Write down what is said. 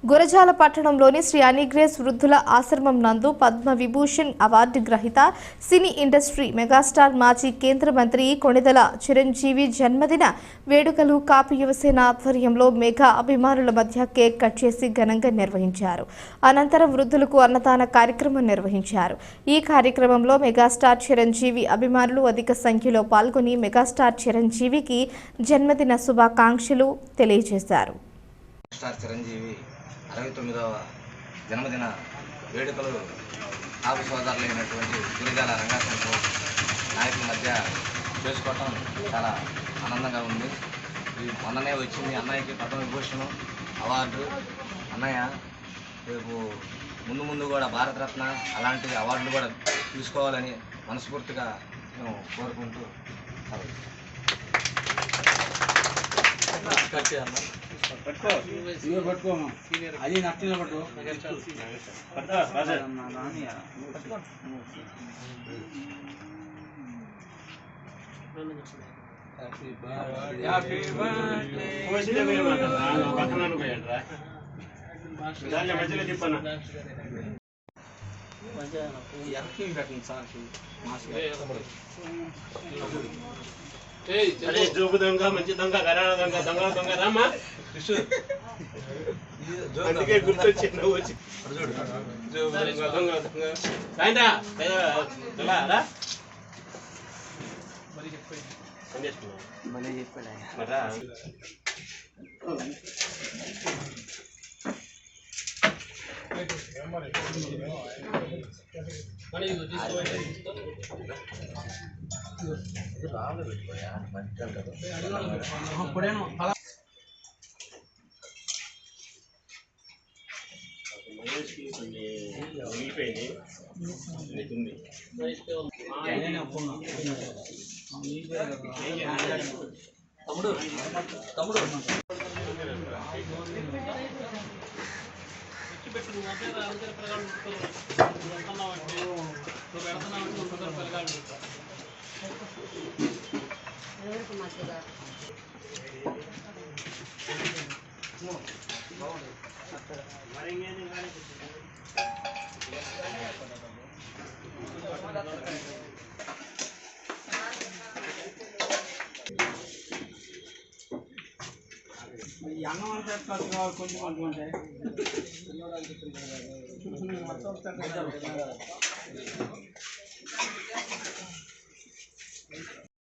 గురజాల పట్టణంలోని శ్రీ అనిగ్రేస్ వృద్ధుల ఆశ్రమం నందు పద్మ విభూషణ్ అవార్డు గ్రహీత సినీ ఇండస్ట్రీ మెగాస్టార్ మాజీ కేంద్ర మంత్రి కొణిదెల చిరంజీవి జన్మదిన వేడుకలు కాపు యువసేన ఆధ్వర్యంలో మెగా అభిమానుల మధ్య కేక్ కట్ చేసి ఘనంగా నిర్వహించారు. అనంతరం వృద్ధులకు అన్నదాన కార్యక్రమం నిర్వహించారు. ఈ కార్యక్రమంలో మెగాస్టార్ చిరంజీవి అభిమానులు అధిక సంఖ్యలో పాల్గొని మెగాస్టార్ చిరంజీవికి జన్మదిన శుభాకాంక్షలు తెలియజేశారు. 69వ జన్మదిన వేడుకలు కాపు సోదరులైనటువంటి గురజాల రంగాసంతో నాయకుల మధ్య చేసుకోవటం చాలా ఆనందంగా ఉంది. ఈ మొన్ననే వచ్చింది అన్నయ్యకి పద్మ విభూషణ్ అవార్డు. అన్నయ్య రేపు ముందు కూడా భారతరత్న అలాంటి అవార్డులు కూడా తీసుకోవాలని మనస్ఫూర్తిగా మేము కోరుకుంటూ పట్టుకో అది నచ్చిన పట్టు జోబు దొంగ మంచి దొంగ గరాణ దొంగ దొంగ దొంగ రామా అందుకే గుర్తొచ్చింది వచ్చి జోబు దొంగ దొంగ దొంగ రాయిందా రా తమ్ముడు తమ్ముడు ఈ అన్నం అంతా కావాలి కొంచెం అనుకుంటే